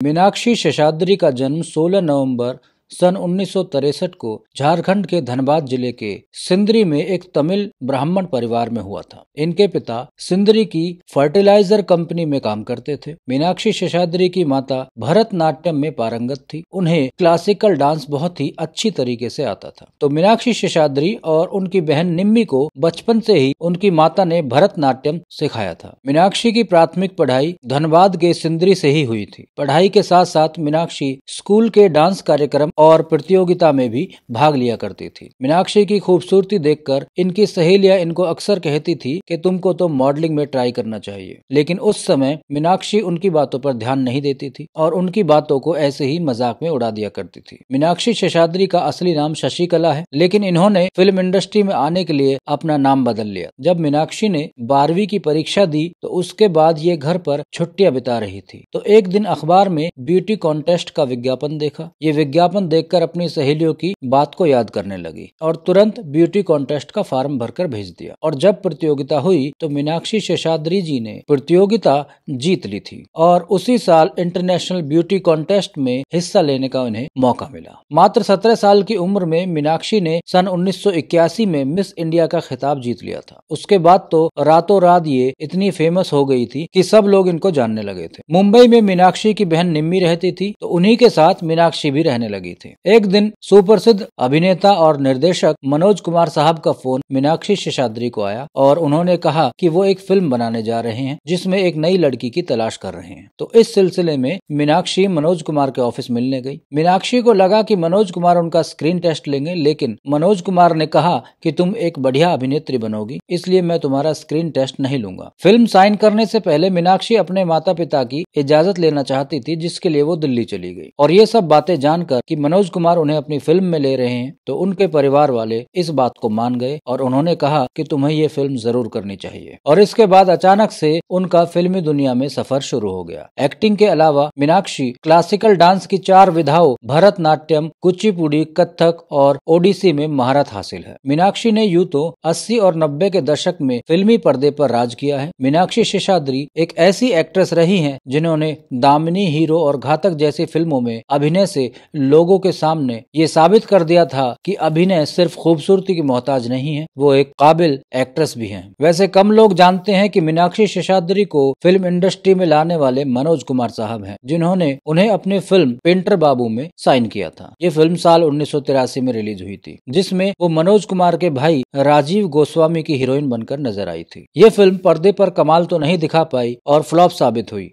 मीनाक्षी शेषाद्री का जन्म 16 नवंबर सन 1963 को झारखंड के धनबाद जिले के सिंदरी में एक तमिल ब्राह्मण परिवार में हुआ था। इनके पिता सिंदरी की फर्टिलाइजर कंपनी में काम करते थे। मीनाक्षी शेषाद्री की माता भरतनाट्यम में पारंगत थी। उन्हें क्लासिकल डांस बहुत ही अच्छी तरीके से आता था। तो मीनाक्षी शेषाद्री और उनकी बहन निम्मी को बचपन से ही उनकी माता ने भरतनाट्यम सिखाया था। मीनाक्षी की प्राथमिक पढ़ाई धनबाद के सिंदरी से ही हुई थी। पढ़ाई के साथ साथ मीनाक्षी स्कूल के डांस कार्यक्रम और प्रतियोगिता में भी भाग लिया करती थी। मीनाक्षी की खूबसूरती देखकर इनकी सहेलियां इनको अक्सर कहती थी कि तुमको तो मॉडलिंग में ट्राई करना चाहिए, लेकिन उस समय मीनाक्षी उनकी बातों पर ध्यान नहीं देती थी और उनकी बातों को ऐसे ही मजाक में उड़ा दिया करती थी। मीनाक्षी शेषाद्री का असली नाम शशिकला है, लेकिन इन्होंने फिल्म इंडस्ट्री में आने के लिए अपना नाम बदल लिया। जब मीनाक्षी ने 12वीं की परीक्षा दी तो उसके बाद ये घर पर छुट्टियां बिता रही थी, तो एक दिन अखबार में ब्यूटी कॉन्टेस्ट का विज्ञापन देखा। ये विज्ञापन देखकर अपनी सहेलियों की बात को याद करने लगी और तुरंत ब्यूटी कॉन्टेस्ट का फॉर्म भरकर भेज दिया। और जब प्रतियोगिता हुई तो मीनाक्षी शेषाद्री जी ने प्रतियोगिता जीत ली थी और उसी साल इंटरनेशनल ब्यूटी कॉन्टेस्ट में हिस्सा लेने का उन्हें मौका मिला। मात्र 17 साल की उम्र में मीनाक्षी ने सन 1981 में मिस इंडिया का खिताब जीत लिया था। उसके बाद तो रातों रात ये इतनी फेमस हो गई थी कि सब लोग इनको जानने लगे थे। मुंबई में मीनाक्षी की बहन निम्मी रहती थी, तो उन्हीं के साथ मीनाक्षी भी रहने लगी थी। एक दिन सुप्रसिद्ध अभिनेता और निर्देशक मनोज कुमार साहब का फोन मीनाक्षी शेषाद्री को आया और उन्होंने कहा कि वो एक फिल्म बनाने जा रहे हैं जिसमें एक नई लड़की की तलाश कर रहे हैं। तो इस सिलसिले में मीनाक्षी मनोज कुमार के ऑफिस मिलने गई। मीनाक्षी को लगा कि मनोज कुमार उनका स्क्रीन टेस्ट लेंगे, लेकिन मनोज कुमार ने कहा कि तुम एक बढ़िया अभिनेत्री बनोगी, इसलिए मैं तुम्हारा स्क्रीन टेस्ट नहीं लूंगा। फिल्म साइन करने से पहले मीनाक्षी अपने माता पिता की इजाजत लेना चाहती थी, जिसके लिए वो दिल्ली चली गई। और ये सब बातें जानकर कि मनोज कुमार उन्हें अपनी फिल्म में ले रहे हैं, तो उनके परिवार वाले इस बात को मान गए और उन्होंने कहा कि तुम्हें ये फिल्म जरूर करनी चाहिए। और इसके बाद अचानक से उनका फिल्मी दुनिया में सफर शुरू हो गया। एक्टिंग के अलावा मीनाक्षी क्लासिकल डांस की 4 विधाओं भरतनाट्यम, कुचिपुड़ी, कथक और ओडिसी में महारत हासिल है। मीनाक्षी ने यूं तो 80 और 90 के दशक में फिल्मी पर्दे पर राज किया है। मीनाक्षी शेषाद्री एक ऐसी एक्ट्रेस रही हैं जिन्होंने दामिनी, हीरो और घातक जैसी फिल्मों में अभिनय से लोगों के सामने ये साबित कर दिया था कि अभिनय सिर्फ खूबसूरती की मोहताज नहीं है, वो एक काबिल एक्ट्रेस भी हैं। वैसे कम लोग जानते हैं कि मीनाक्षी शेषाद्री को फिल्म इंडस्ट्री में लाने वाले मनोज कुमार साहब हैं, जिन्होंने उन्हें अपनी फिल्म पेंटर बाबू में साइन किया था। ये फिल्म साल 1983 में रिलीज हुई थी, जिसमें वो मनोज कुमार के भाई राजीव गोस्वामी की हीरोइन बनकर नजर आई थी। ये फिल्म पर्दे पर कमाल तो नहीं दिखा पाई और फ्लॉप साबित हुई,